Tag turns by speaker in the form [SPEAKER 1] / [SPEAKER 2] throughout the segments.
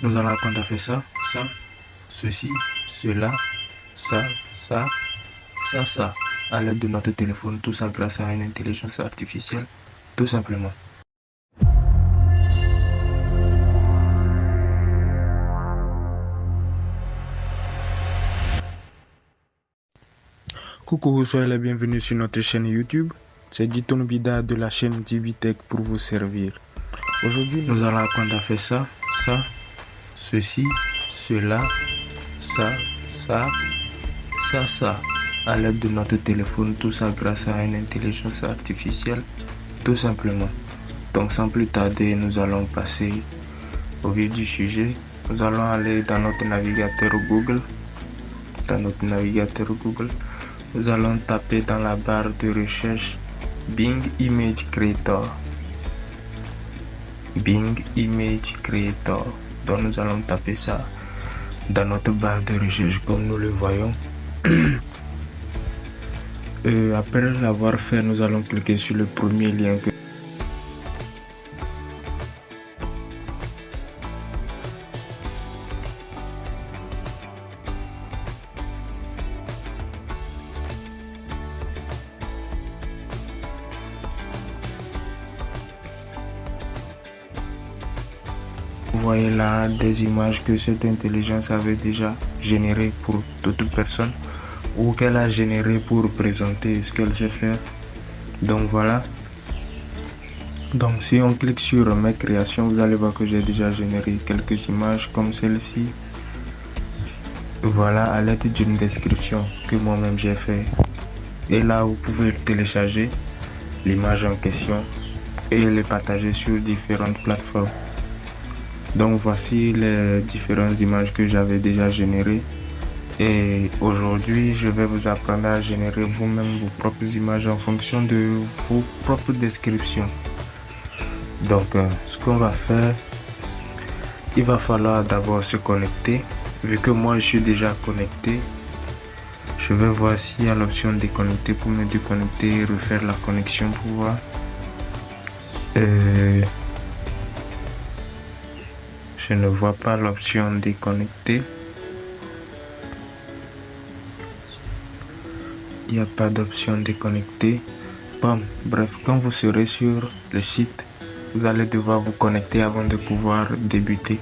[SPEAKER 1] Nous allons apprendre à faire ça, ceci, cela, ça, à l'aide de notre téléphone, tout ça grâce à une intelligence artificielle, tout simplement. Coucou, soyez les bienvenus sur notre chaîne YouTube. C'est Diton Bida de la chaîne Divitech pour vous servir. Aujourd'hui, nous allons apprendre à faire ça, ceci, cela, ça, à l'aide de notre téléphone, tout ça grâce à une intelligence artificielle, tout simplement. Donc sans plus tarder, nous allons passer au vif du sujet. Nous allons aller dans notre navigateur Google. Nous allons taper dans la barre de recherche Bing Image Creator. Donc nous allons taper ça dans notre barre de recherche comme nous le voyons. Après l'avoir fait, nous allons cliquer sur le premier lien que vous voyez là des images que cette intelligence avait déjà générées pour toute personne ou qu'elle a généré pour présenter ce qu'elle sait faire. Donc voilà. Donc si on clique sur mes créations, vous allez voir que j'ai déjà généré quelques images comme celle-ci. Voilà, à l'aide d'une description que moi-même j'ai fait. Et là, vous pouvez télécharger l'image en question et les partager sur différentes plateformes. Donc voici les différentes images que j'avais déjà générées. Et aujourd'hui, je vais vous apprendre à générer vous-même vos propres images en fonction de vos propres descriptions. Donc, ce qu'on va faire, il va falloir d'abord se connecter. Vu que moi, je suis déjà connecté, je vais voir s'il y a l'option déconnecter pour me déconnecter et refaire la connexion pour voir. Je ne vois pas l'option déconnecter. Il n'y a pas d'option déconnecter. Bon, bref, quand vous serez sur le site, vous allez devoir vous connecter avant de pouvoir débuter.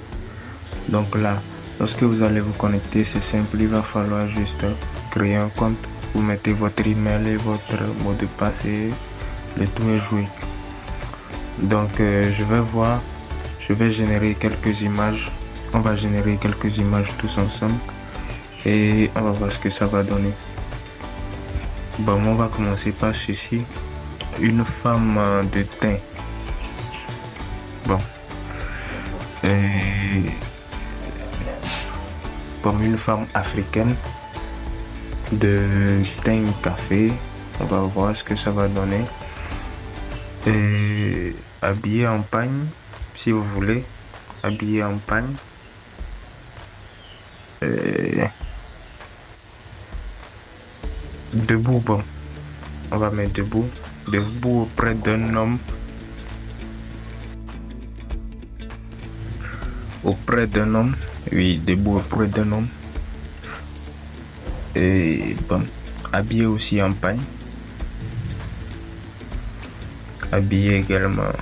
[SPEAKER 1] Donc là, lorsque vous allez vous connecter, c'est simple, il va falloir juste créer un compte. Vous mettez votre email et votre mot de passe et le tout est joué. Donc je vais générer quelques images. On va générer quelques images tous ensemble et on va voir ce que ça va donner. Bon, on va commencer par ceci. Une femme de teint. Bon. Comme une femme africaine de teint café. On va voir ce que ça va donner. Habillée en pagne, si vous voulez. Habillée en pagne. Debout, bon. On va mettre debout. Debout auprès d'un homme. Auprès d'un homme. Oui, debout auprès d'un homme. Et bon. Habillé aussi en pagne. Habillé également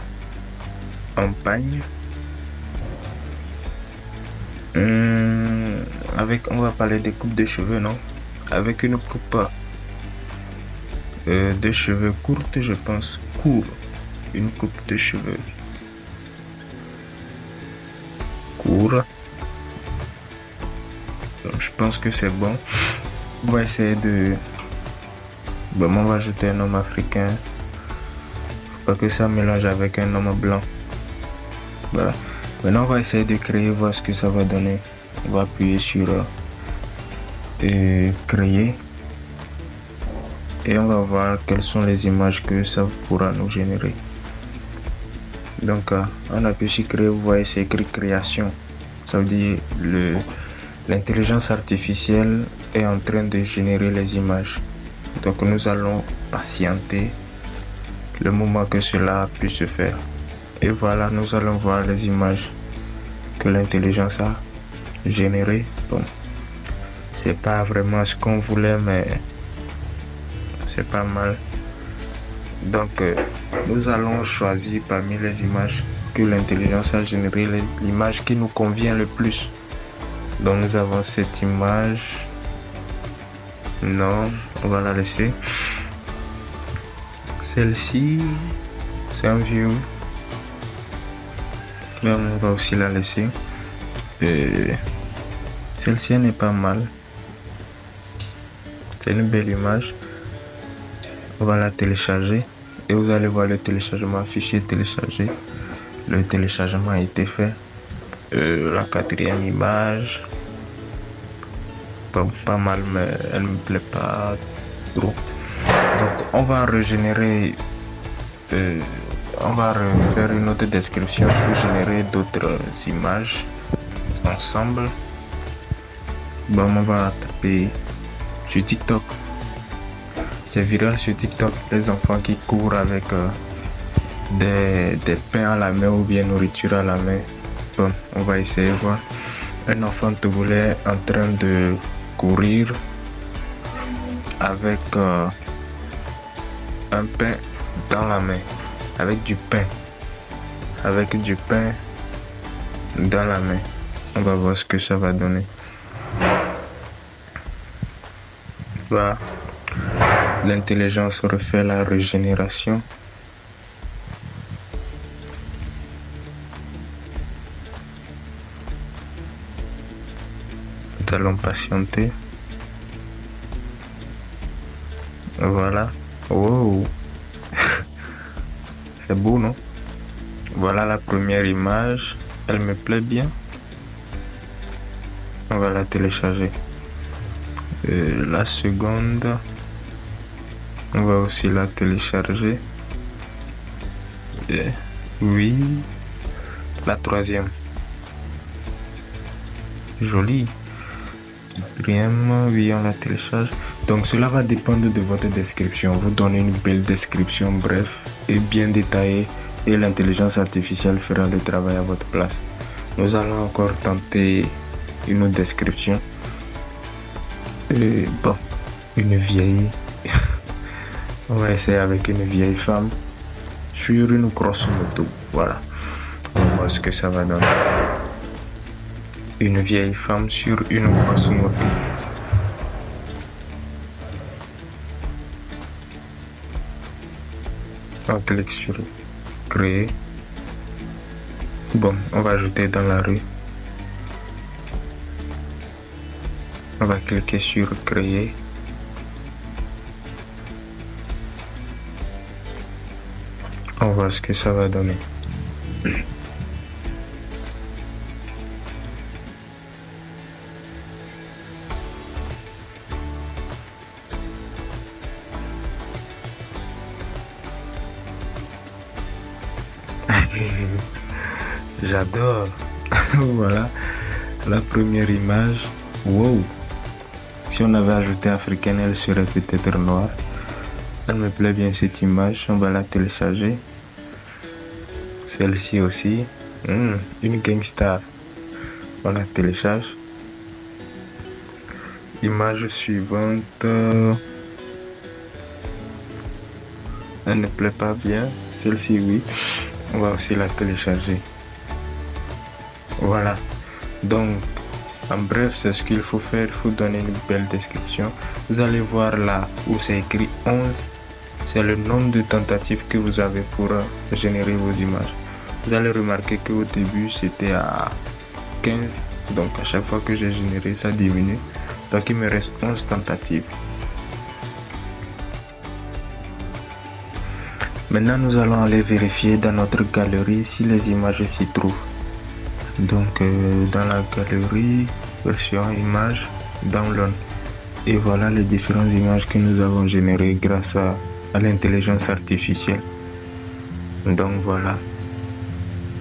[SPEAKER 1] en pagne. On va parler des coupes de cheveux, non? Avec une coupe de cheveux courte, je pense. Court. Une coupe de cheveux court. Donc, je pense que c'est bon. On va essayer de... Bon, on va ajouter un homme africain. Faut pas que ça mélange avec un homme blanc. Voilà. Maintenant, on va essayer de créer, voir ce que ça va donner. On va appuyer sur créer. Et on va voir quelles sont les images que ça pourra nous générer. Donc, on appuie sur créer, vous voyez, c'est écrit création. Ça veut dire l'intelligence artificielle est en train de générer les images. Donc, nous allons patienter le moment que cela puisse se faire. Et voilà, nous allons voir les images que l'intelligence a générées. Bon, c'est pas vraiment ce qu'on voulait, mais c'est pas mal. Donc, nous allons choisir parmi les images que l'intelligence a générées l'image qui nous convient le plus. Donc, nous avons cette image. Non, on va la laisser. Celle-ci, c'est un vieux. Mais on va aussi la laisser. Celle-ci n'est pas mal. C'est une belle image. On va la télécharger. Et vous allez voir le téléchargement, fichier téléchargé. Le téléchargement a été fait. La quatrième image. Pas mal, mais elle me plaît pas trop. Donc on va régénérer, on va refaire une autre description pour générer d'autres images ensemble. Bon, on va taper sur TikTok. C'est viral sur TikTok, les enfants qui courent avec des pains à la main ou bien nourriture à la main. Bon, on va essayer de voir. Un enfant togolais en train de courir avec un pain dans la main, avec du pain dans la main. On va voir ce que ça va donner. Voilà. L'intelligence refait la régénération. Nous allons patienter. Voilà. Wow. C'est beau, non? Voilà la première image. Elle me plaît bien. On va la télécharger. La seconde, on va aussi la télécharger. Oui. La troisième. Jolie. Quatrième, oui, on la télécharge. Donc cela va dépendre de votre description. Vous donnez une belle description, bref, et bien détaillée, et l'intelligence artificielle fera le travail à votre place. Nous allons encore tenter une autre description. Bon, une vieille. On va essayer avec une vieille femme sur une grosse moto. Voilà. On va voir ce que ça va donner. Une vieille femme sur une grosse moto. On clique sur créer. Bon, on va ajouter dans la rue. On va cliquer sur créer. On va voir ce que ça va donner. J'adore. Voilà la première image. Wow. Si on avait ajouté africaine, elle serait peut-être noire. Elle me plaît bien cette image. On va la télécharger. Celle-ci aussi. Une gangstar. On la télécharge. Image suivante. Elle ne plaît pas bien. Celle-ci, oui. On va aussi la télécharger. Voilà. Donc, en bref, c'est ce qu'il faut faire. Il faut donner une belle description. Vous allez voir là où c'est écrit 11. C'est le nombre de tentatives que vous avez pour générer vos images. Vous allez remarquer qu'au début, c'était à 15. Donc, à chaque fois que j'ai généré, ça diminue. Donc, il me reste 11 tentatives. Maintenant, nous allons aller vérifier dans notre galerie si les images s'y trouvent. Donc, dans la galerie, version image, download. Et voilà les différentes images que nous avons générées grâce à l'intelligence artificielle. Donc, voilà.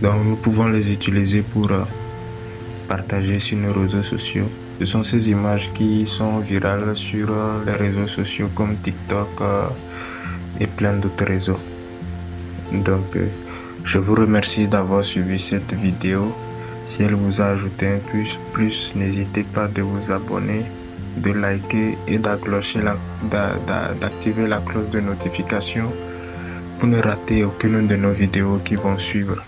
[SPEAKER 1] Donc, nous pouvons les utiliser pour partager sur nos réseaux sociaux. Ce sont ces images qui sont virales sur les réseaux sociaux comme TikTok et plein d'autres réseaux. Donc, je vous remercie d'avoir suivi cette vidéo. Si elle vous a ajouté un plus, n'hésitez pas de vous abonner, de liker et d'activer la cloche de notification pour ne rater aucune de nos vidéos qui vont suivre.